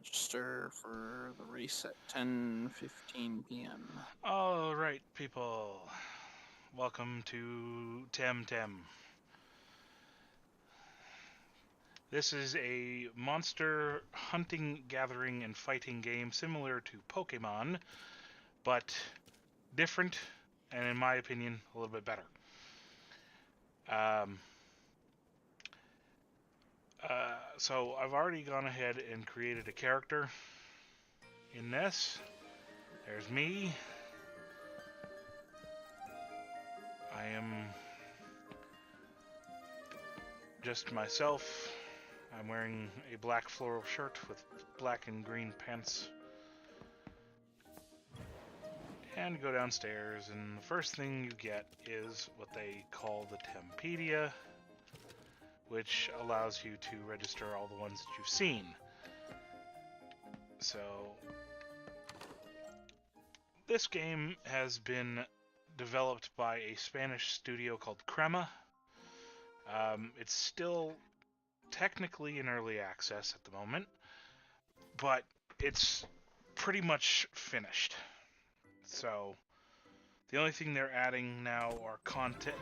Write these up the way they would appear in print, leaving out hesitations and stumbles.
Register for the race at 10:15 p.m. All right, people. Welcome to Temtem. This is a monster hunting, gathering, and fighting game similar to Pokemon, but different, and in my opinion, a little bit better. So I've already gone ahead and created a character in this. There's me. I am just myself. I'm wearing a black floral shirt with black and green pants. And go downstairs, and the first thing you get is what they call the Tempedia, which allows you to register all the ones that you've seen. So, this game has been developed by a Spanish studio called Crema. It's still technically in early access at the moment, but it's pretty much finished. So, the only thing they're adding now are content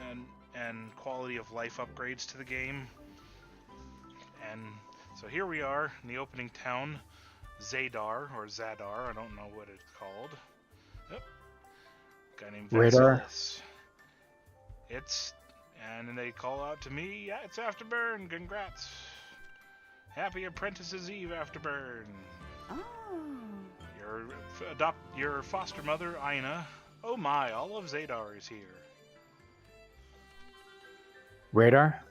and quality of life upgrades to the game. And so here we are in the opening town, Zadar, or Zadar, I don't know what it's called. Yep. Guy named Radar. Vasilis. And then they call out to me, yeah, it's Afterburn, congrats. Happy Apprentice's Eve, Afterburn. Oh. Your foster mother, Ina. Oh my, all of Zadar is here. Radar.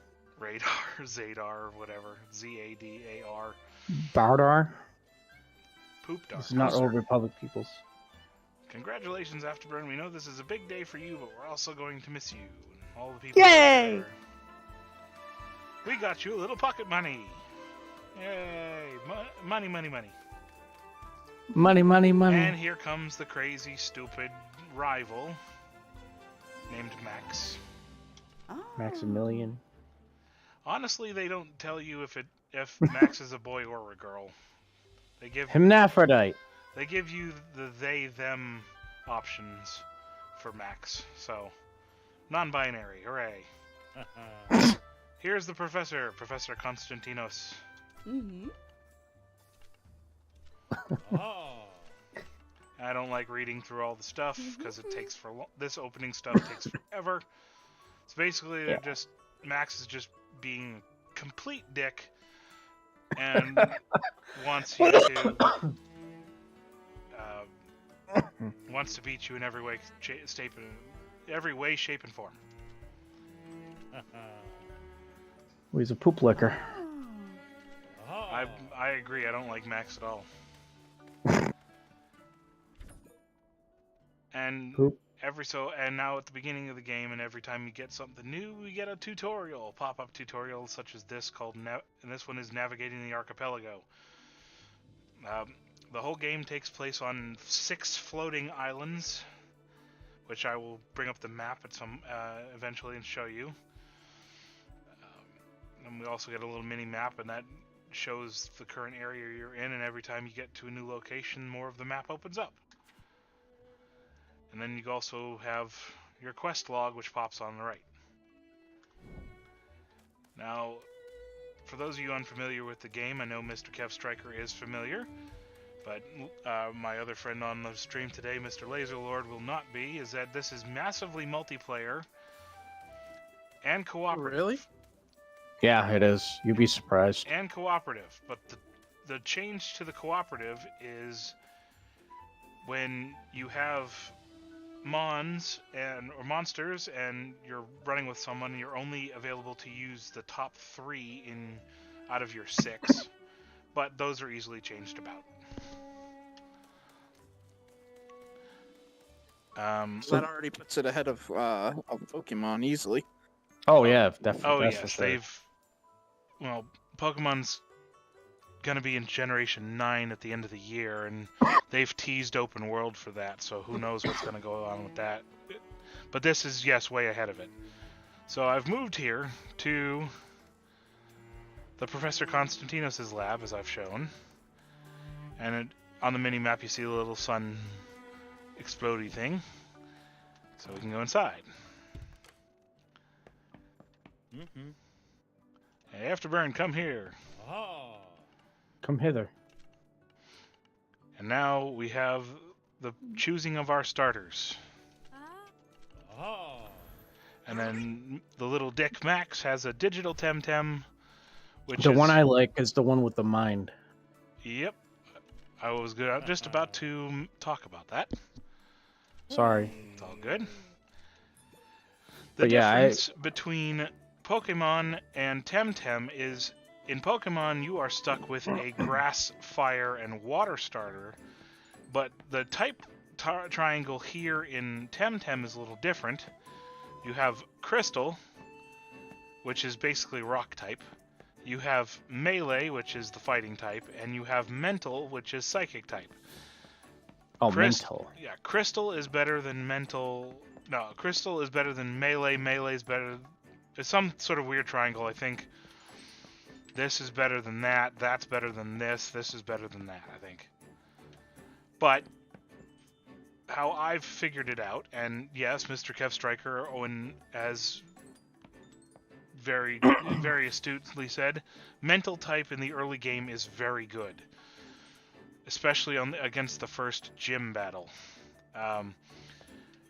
Zadar, whatever. Z-A-D-A-R. Bardar. Poopdar. This is not Old Republic peoples. Congratulations, Afterburn. We know this is a big day for you, but we're also going to miss you. And all the people. Yay! We got you a little pocket money. Yay! Money. Money. And here comes the crazy, stupid rival named Max. Oh. Maximilian. Honestly, they don't tell you if Max is a boy or a girl. They give Hermaphrodite. They give you the they/them options for Max. So, non-binary. Hooray! Here's the professor, Professor Konstantinos. Mm-hmm. Oh. I don't like reading through all the stuff because it takes this opening stuff takes forever. So basically, Max is just being a complete dick and wants you to wants to beat you in every way, shape, and form. Well, he's a poop licker. I agree. I don't like Max at all. And Poop. and now at the beginning of the game, and every time you get something new, we get a tutorial, pop-up tutorial such as this called and this one is Navigating the Archipelago. The whole game takes place on 6 floating islands, which I will bring up the map at some eventually and show you. And we also get a little mini map, and that shows the current area you're in, and every time you get to a new location, more of the map opens up. And then you also have your quest log, which pops on the right. Now, for those of you unfamiliar with the game, I know Mr. Kev Striker is familiar, but my other friend on the stream today, Mr. Laserlord, will not be, is that this is massively multiplayer and cooperative. Really? Yeah, it is. You'd be surprised. And cooperative, but the change to the cooperative is when you have monsters and you're running with someone, you're only available to use the top 3 out of your 6, but those are easily changed about. So that already puts it ahead of Pokemon easily. Oh yeah, definitely. Oh that's yes, for sure. Pokemon's gonna be in Generation 9 at the end of the year, and they've teased open world for that, so who knows what's gonna go on with that. But this is, yes, way ahead of it. So I've moved here to the Professor Konstantinos' lab, as I've shown, And on the mini map, you see the little sun explodey thing. So we can go inside. Mm-hmm. Hey, Afterburn, come here. Oh. Come hither. And now we have the choosing of our starters. Oh. And then the little Dick Max has a digital Temtem, which The is... one I like is the one with the mind. Yep. I was good. Just about to talk about that. Sorry. It's all good. The But yeah, difference between Pokemon and Temtem is, in Pokemon, you are stuck with a grass, fire, and water starter, but the type triangle here in Temtem is a little different. You have Crystal, which is basically rock type. You have Melee, which is the fighting type, and you have Mental, which is psychic type. Oh, mental. Yeah, Crystal is better than Mental. No, Crystal is better than Melee. Melee is better. It's some sort of weird triangle, I think. This is better than that. That's better than this. This is better than that, I think. But how I've figured it out, and yes, Mr. Kev Stryker Owen has very astutely said, mental type in the early game is very good, especially against the first gym battle.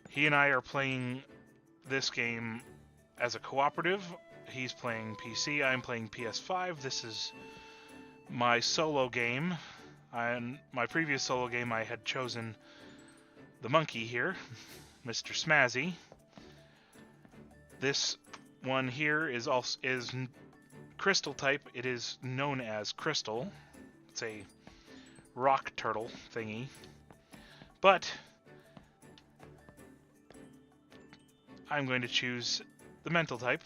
He and I are playing this game as a cooperative. He's playing PC, I'm playing PS5. This is my solo game. In my previous solo game, I had chosen the monkey here, Mr. Smazzy. This one here is crystal type. It is known as Crystal. It's a rock turtle thingy. But I'm going to choose the mental type,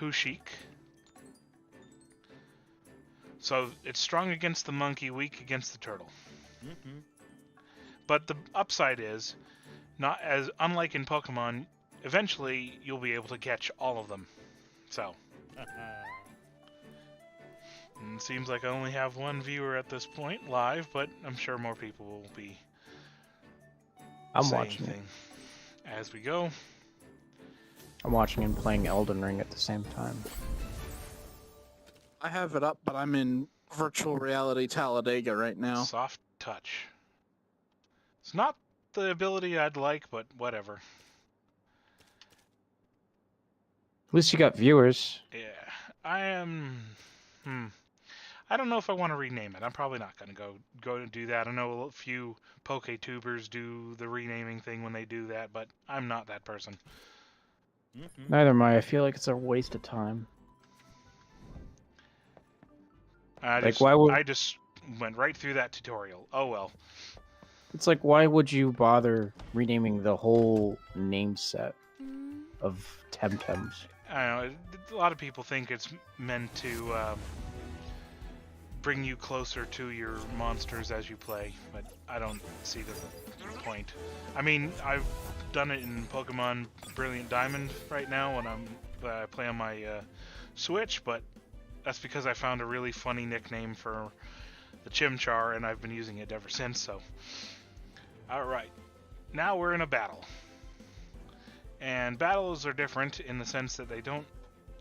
Hushik. So it's strong against the monkey, weak against the turtle. Mm-hmm. But the upside is, unlike in Pokemon, eventually you'll be able to catch all of them. So, it seems like I only have one viewer at this point live, but I'm sure more people will be saying watching it. things as we go. I'm watching and playing Elden Ring at the same time. I have it up, but I'm in virtual reality Talladega right now. Soft touch. It's not the ability I'd like, but whatever. At least you got viewers. Yeah, I am. I don't know if I want to rename it. I'm probably not going to go to do that. I know a few PokeTubers do the renaming thing when they do that, but I'm not that person. Mm-hmm. Neither am I. I feel like it's a waste of time. I just went right through that tutorial. Oh well. It's like, why would you bother renaming the whole name set of Temtems? I don't know. A lot of people think it's meant to bring you closer to your monsters as you play, but I don't see the point. I mean, I've done it in Pokemon Brilliant Diamond right now when I play on my Switch, but that's because I found a really funny nickname for the Chimchar, and I've been using it ever since, so. Alright, now we're in a battle. And battles are different in the sense that they don't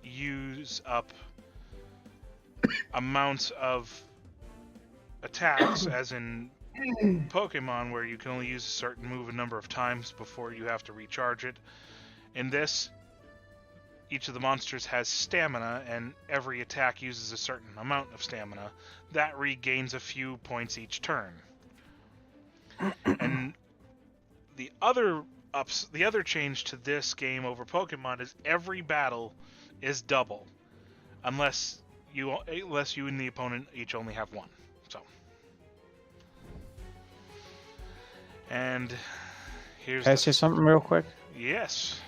use up amounts of attacks, as in Pokemon, where you can only use a certain move a number of times before you have to recharge it. In this, each of the monsters has stamina, and every attack uses a certain amount of stamina. That regains a few points each turn. And the other change to this game over Pokemon is every battle is double, unless you and the opponent each only have one. So, and here's. Can I say something real quick? Yes.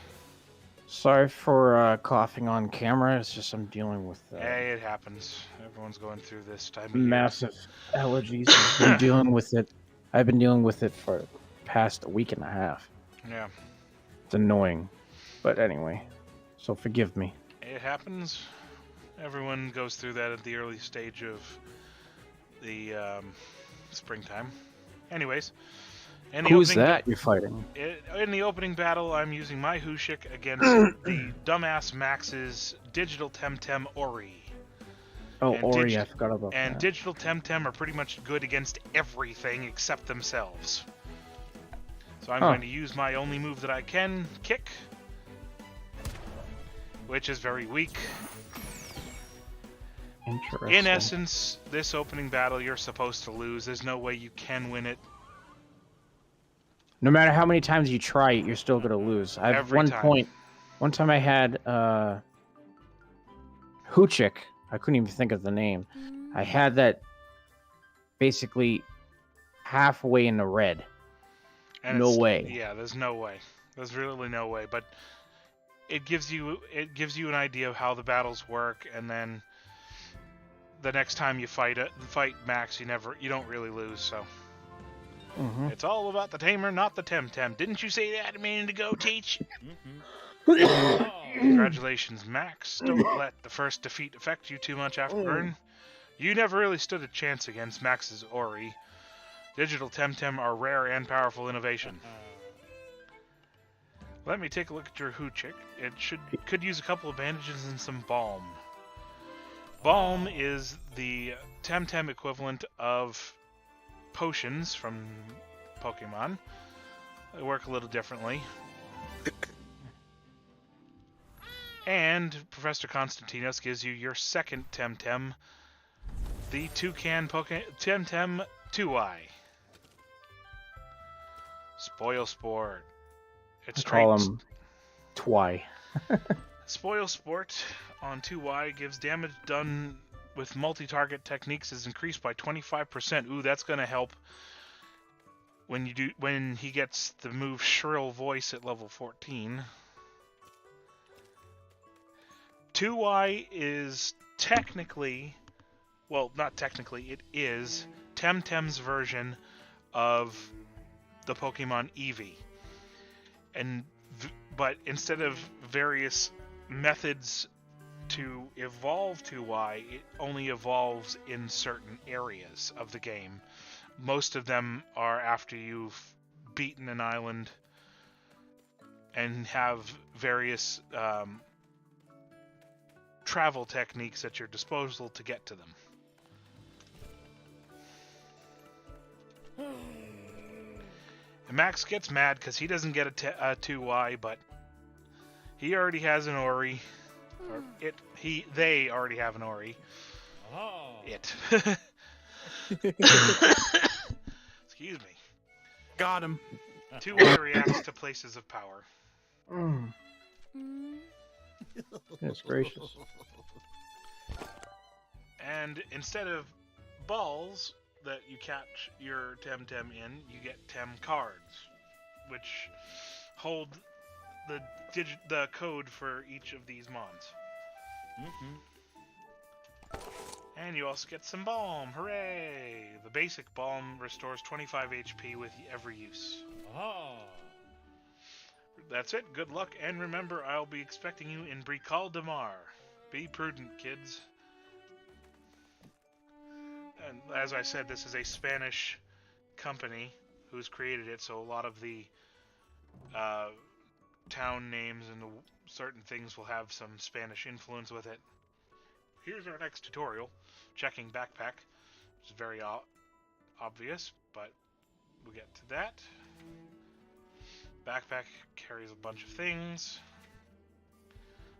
Sorry for coughing on camera. It's just I'm dealing with Hey, it happens. Everyone's going through this time of year. massive allergies. I've been dealing with it. I've been dealing with it for the past week and a half. Yeah. It's annoying, but anyway. So forgive me. It happens. Everyone goes through that at the early stage of the springtime. Anyways, in Who's that you're fighting? In the opening battle, I'm using my Hushik against the dumbass Max's digital Temtem Ori. Oh, And Ori, I forgot about And that. digital Temtem are pretty much good against everything except themselves. So I'm going to use my only move that I can, kick, which is very weak. Interesting. In essence, this opening battle you're supposed to lose. There's no way you can win it. No matter how many times you try it, you're still gonna lose. Every time. One time I had Huchik. I couldn't even think of the name. I had that basically halfway in the red. And No way. Yeah, there's no way. There's really no way. But it gives you an idea of how the battles work, and then the next time you fight Max, you don't really lose. So it's all about the tamer, not the Temtem. Didn't you say that a minute ago, Teach? Congratulations, Max. Don't let the first defeat affect you too much after burn. You never really stood a chance against Max's Ori. Digital Temtem are rare and powerful innovation. Let me take a look at your Huchik. It could use a couple of bandages and some balm. Balm is the Temtem equivalent of potions from Pokemon. They work a little differently. And Professor Constantinos gives you your second Temtem, the Toucan Temtem 2i. Spoil Sport. I call him Twy. Spoil Sport on 2y gives damage done with multi-target techniques is increased by 25%. Ooh, that's gonna help when he gets the move Shrill Voice at level 14. 2y is technically, well, not technically, it is Temtem's version of the Pokemon Eevee. But instead of various methods to evolve 2y, it only evolves in certain areas of the game. Most of them are after you've beaten an island and have various travel techniques at your disposal to get to them. And Max gets mad because he doesn't get a 2y, but he already has an Ori. Or they already have an Ori. Oh. It. Excuse me. Got him. 2y reacts to places of power. That's gracious. And instead of balls that you catch your Temtem in, you get Tem cards, which hold the code for each of these mons. And you also get some balm. Hooray! The basic balm restores 25 HP with every use. Oh. That's it. Good luck, and remember, I'll be expecting you in Brical de Mar. Be prudent, kids. And as I said, this is a Spanish company who's created it, so a lot of the town names and certain things will have some Spanish influence with it. Here's our next tutorial, checking backpack, which is very obvious, but we'll get to that. Backpack carries a bunch of things.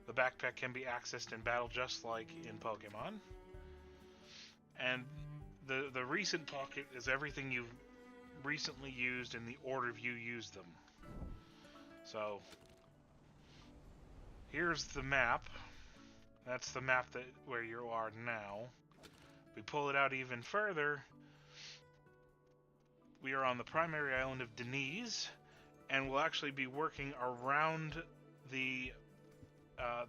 The backpack can be accessed in battle just like in Pokemon. And the recent pocket is everything you've recently used in the order you used them. So here's the map. That's the map where you are now. We pull it out even further. We are on the primary island of Denise, and we'll actually be working around the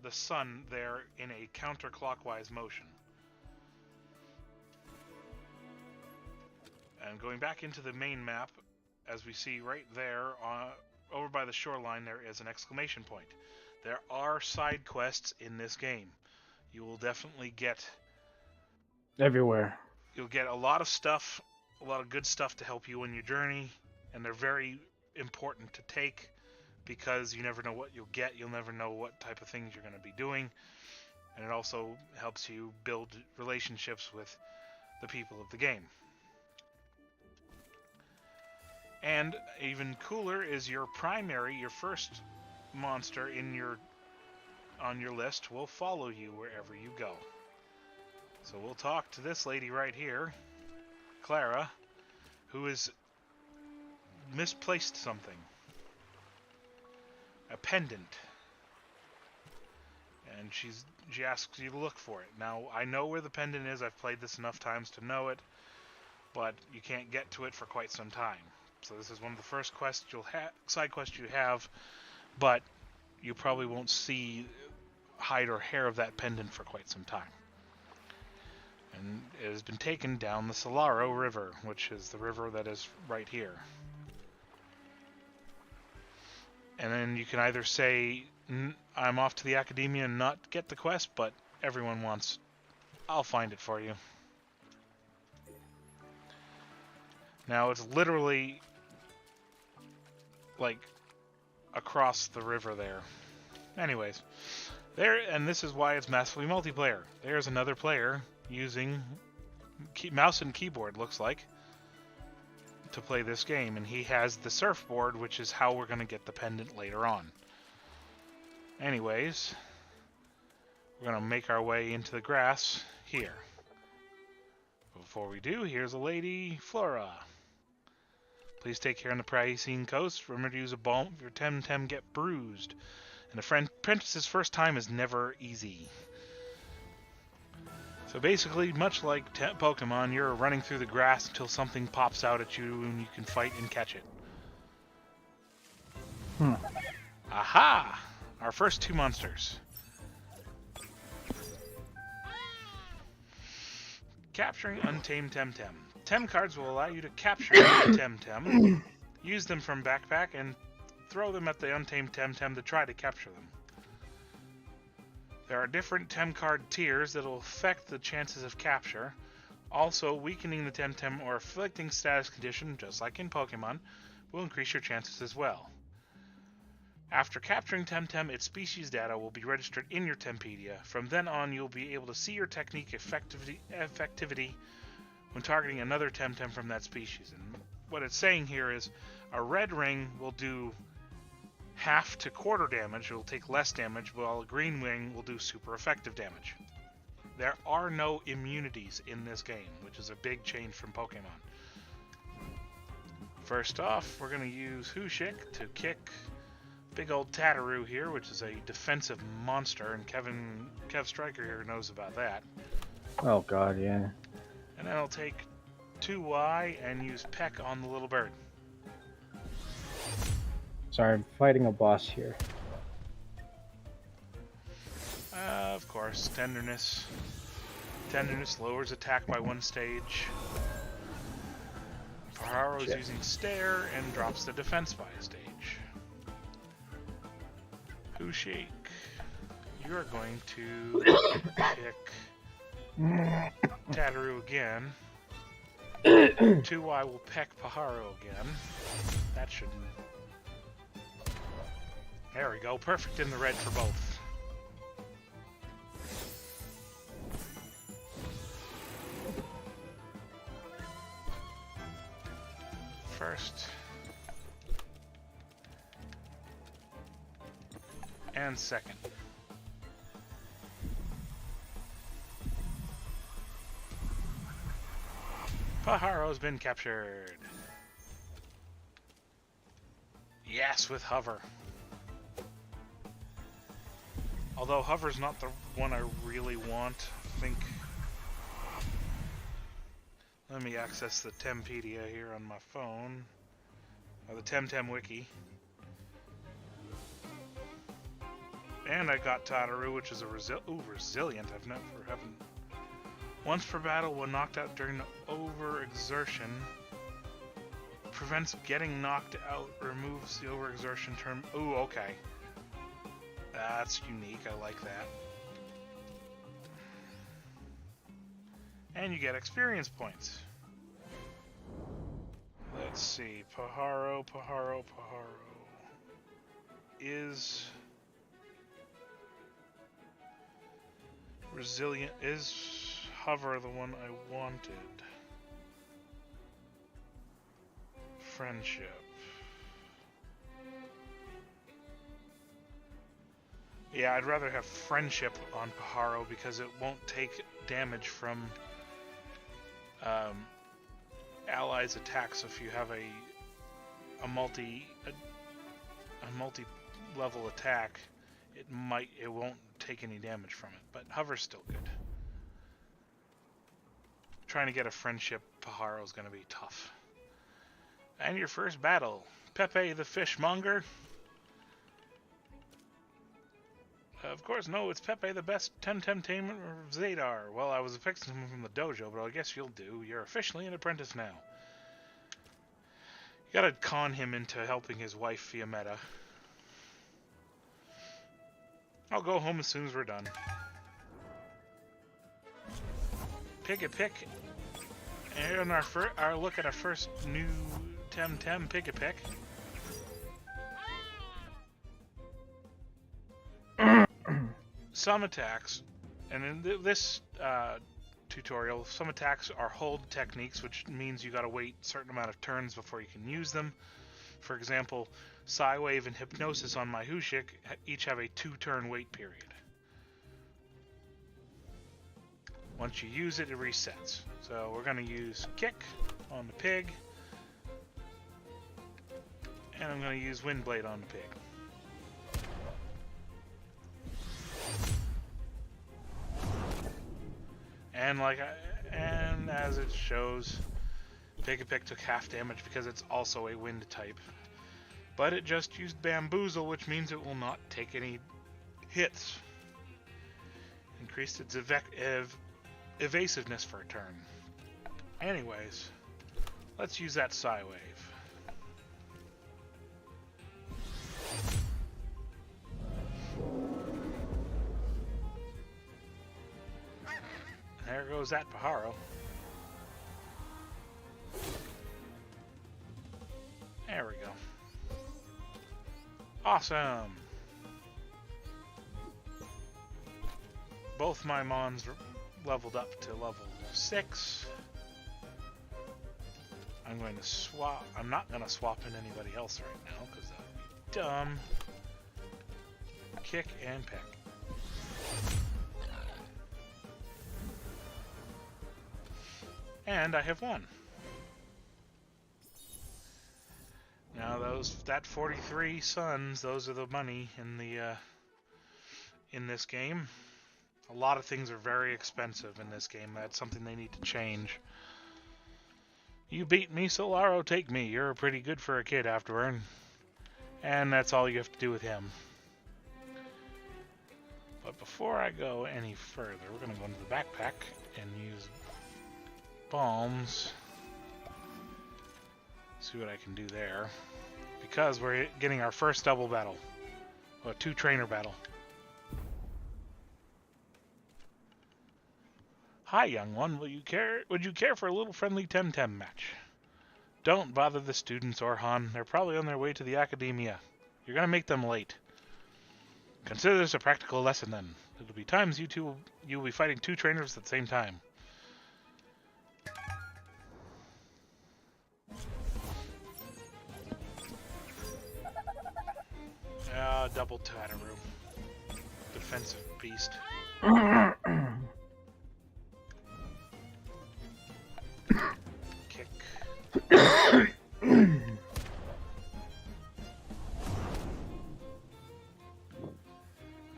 sun there in a counterclockwise motion. And going back into the main map, as we see right there, over by the shoreline, there is an exclamation point. There are side quests in this game. You will definitely get Everywhere. You'll get a lot of stuff, a lot of good stuff to help you on your journey, and they're very important to take because you never know what you'll get. You'll never know what type of things you're going to be doing, and it also helps you build relationships with the people of the game. And even cooler is your first monster on your list will follow you wherever you go. So we'll talk to this lady right here, Clara, who has misplaced something. A pendant. And she asks you to look for it. Now, I know where the pendant is. I've played this enough times to know it, but you can't get to it for quite some time. So this is one of the first side quests you have, but you probably won't see hide or hair of that pendant for quite some time. And it has been taken down the Solaro River, which is the river that is right here. And then you can either say, I'm off to the Academia and not get the quest, but everyone wants, I'll find it for you. Now it's literally like across the river there. Anyways, and this is why it's massively multiplayer. There's another player using mouse and keyboard, looks like, to play this game, and he has the surfboard, which is how we're going to get the pendant later on. Anyways, we're going to make our way into the grass here. Before we do, here's a lady, Flora. Please take care on the Praesian coast. Remember to use a balm if your Temtem get bruised. And a apprentice's first time is never easy. So basically, much like Pokemon, you're running through the grass until something pops out at you and you can fight and catch it. Aha! Our first two monsters. Capturing Untamed Temtem. Tem cards will allow you to capture Temtem, use them from backpack, and throw them at the Untamed Temtem to try to capture them. There are different Tem card tiers that will affect the chances of capture. Also, weakening the Temtem or afflicting status condition, just like in Pokemon, will increase your chances as well. After capturing Temtem, its species data will be registered in your Tempedia. From then on, you'll be able to see your technique effectivity when targeting another Temtem from that species. And what it's saying here is a red ring will do half to quarter damage, it will take less damage, while a green ring will do super effective damage. There are no immunities in this game, which is a big change from Pokemon. First off, we're going to use Hushik to kick big old Tataroo here, which is a defensive monster, and Kev Stryker here knows about that. Oh god, yeah. And then I'll take 2Y and use Peck on the little bird. Sorry, I'm fighting a boss here. Of course, Tenderness. Tenderness lowers attack by 1 stage. Paharo's using Stare and drops the defense by a stage. Hushik, you're going to pick Tataroo again. 2Y will peck Paharo again. That should... There we go, perfect in the red for both. First. And second. Paharo's been captured. Yes, with Hover. Although Hover's not the one I really want, I think. Let me access the Tempedia here on my phone. Or the Temtem wiki. And I got Tataroo, which is a resilient. Haven't. Once per battle, when knocked out during overexertion, prevents getting knocked out, removes the overexertion term. Ooh, okay. That's unique. I like that. And you get experience points. Let's see. Pajaro is resilient. Is Hover the one I wanted? Friendship. Yeah, I'd rather have friendship on Pajaro because it won't take damage from allies' attacks if you have a multi-level attack. It won't take any damage from it, but Hover's still good. Trying to get a friendship Pajaro is going to be tough. And your first battle, Pepe the Fishmonger. Of course, no, it's Pepe, the best Temtem tamer of Zadar. Well, I was fixing him from the dojo, but I guess you'll do. You're officially an apprentice now. You gotta con him into helping his wife Fiametta. I'll go home as soon as we're done. Pick. And our look at our first new Temtem Pick. Some attacks, and in this tutorial, some attacks are hold techniques, which means you gotta wait a certain amount of turns before you can use them. For example, Psywave and Hypnosis on my Hushik each have a 2-turn wait period. Once you use it, it resets. So we're gonna use Kick on the pig, and I'm gonna use Windblade on the pig. And as it shows, Pick took half damage because it's also a wind type. But it just used Bamboozle, which means it will not take any hits. Increased its evasiveness for a turn. Anyways, let's use that Psywave. There goes that Pajaro. There we go. Awesome! Both my Mons leveled up to level 6. I'm going to swap. I'm not going to swap in anybody else right now because that would be dumb. Kick and Peck. And I have won. Now that 43 suns, those are the money in this game. A lot of things are very expensive in this game. That's something they need to change. You beat me, Solaro, take me. You're pretty good for a kid, afterward. And that's all you have to do with him. But before I go any further, we're going to go into the backpack and use bombs. See what I can do there. Because we're getting our first double battle. Or 2 trainer battle. Hi, young one. Would you care for a little friendly Temtem match? Don't bother the students or Han. They're probably on their way to the academia. You're gonna make them late. Consider this a practical lesson then. It'll be times you'll be fighting 2 trainers at the same time. Double Tatteroom. Defensive beast. Kick.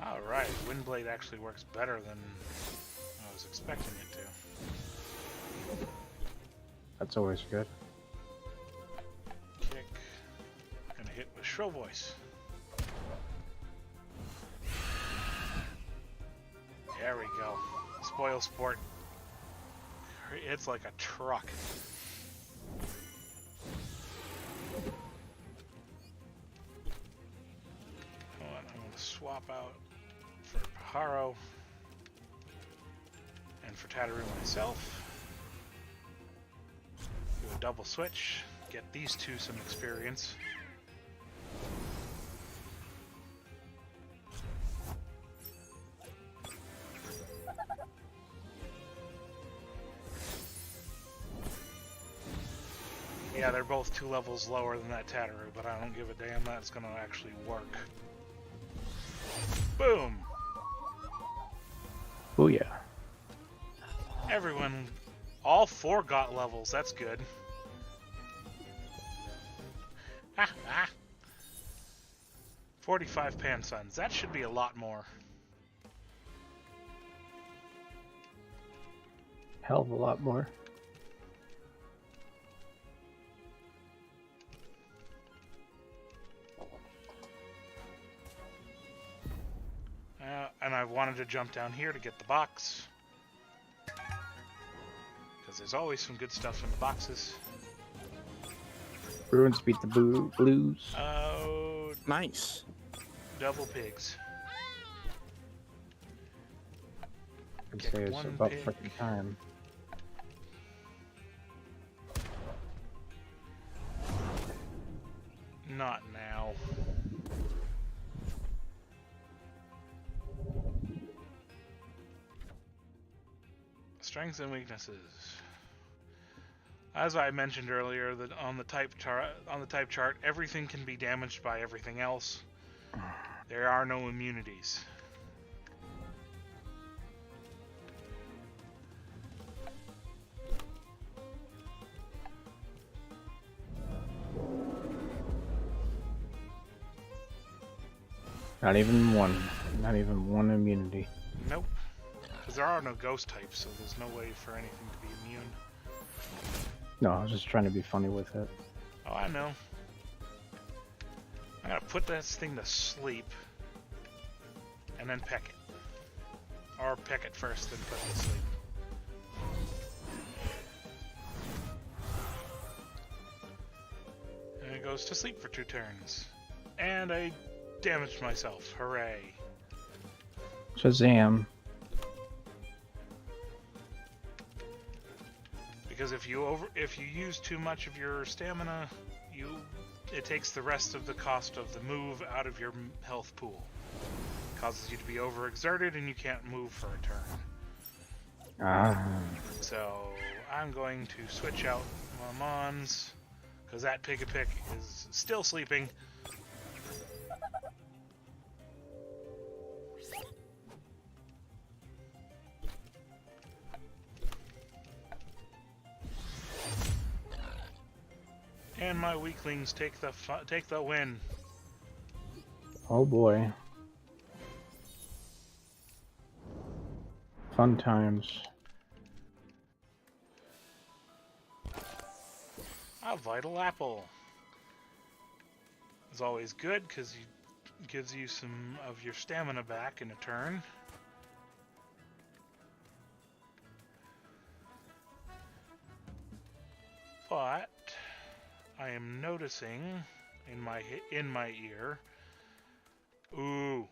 Alright, Windblade actually works better than I was expecting it to. That's always good. Kick. Gonna hit with Shrill Voice. There we go. Spoil Sport. It's like a truck. I'm going to swap out for Pajaro and for Tatteroom myself. double switch, get these two some experience. Yeah, they're both 2 levels lower than that Tatteru, but I don't give a damn. That's gonna actually work. Boom! Oh yeah. Everyone, all 4 got levels. That's good. Ah, ah. 45 pan suns. That should be a lot more. Hell of a lot more. And I wanted to jump down here to get the box. Because there's always some good stuff in the boxes. Bruins beat the Blues. Oh, Nice. double pigs. I'd Get say it's one about pig. freaking time. Not now. Strengths and weaknesses. As I mentioned earlier, that on the type chart, everything can be damaged by everything else. There are no immunities. Not even one. Not even one immunity. Nope. Because there are no ghost types, so there's no way for anything to be immune. No, I was just trying to be funny with it. Oh, I know. I gotta put this thing to sleep, and then peck it. Or peck it first, then put it to sleep. And it goes to sleep for 2 turns. And I damaged myself. Hooray. Shazam. Because if you use too much of your stamina, it takes the rest of the cost of the move out of your health pool. Causes you to be overexerted and you can't move for a turn. Ah. So I'm going to switch out my Mons, because that Pick-a-Pick is still sleeping. And my weaklings take the win. Oh boy. Fun times. A vital apple is always good because it gives you some of your stamina back in a turn. But I am noticing in my ear. Ooh.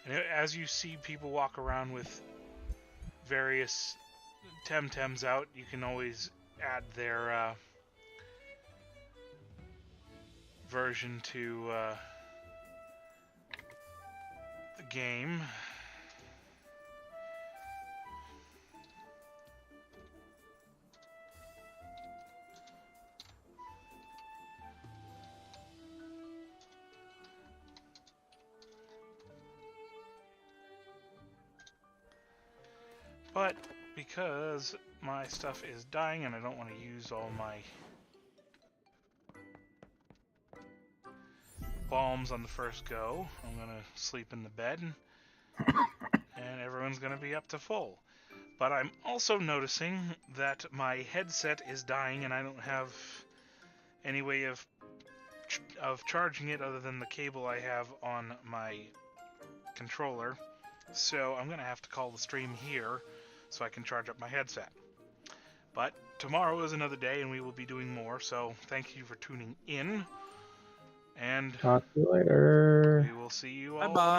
And as you see people walk around with various Temtems out, you can always add their version to the game. But because my stuff is dying and I don't want to use all my bombs on the first go, I'm going to sleep in the bed and everyone's going to be up to full. But I'm also noticing that my headset is dying and I don't have any way of charging it other than the cable I have on my controller. So I'm going to have to call the stream here so I can charge up my headset. But tomorrow is another day and we will be doing more, so thank you for tuning in. And Talk to you later. we will see you all. Bye-bye.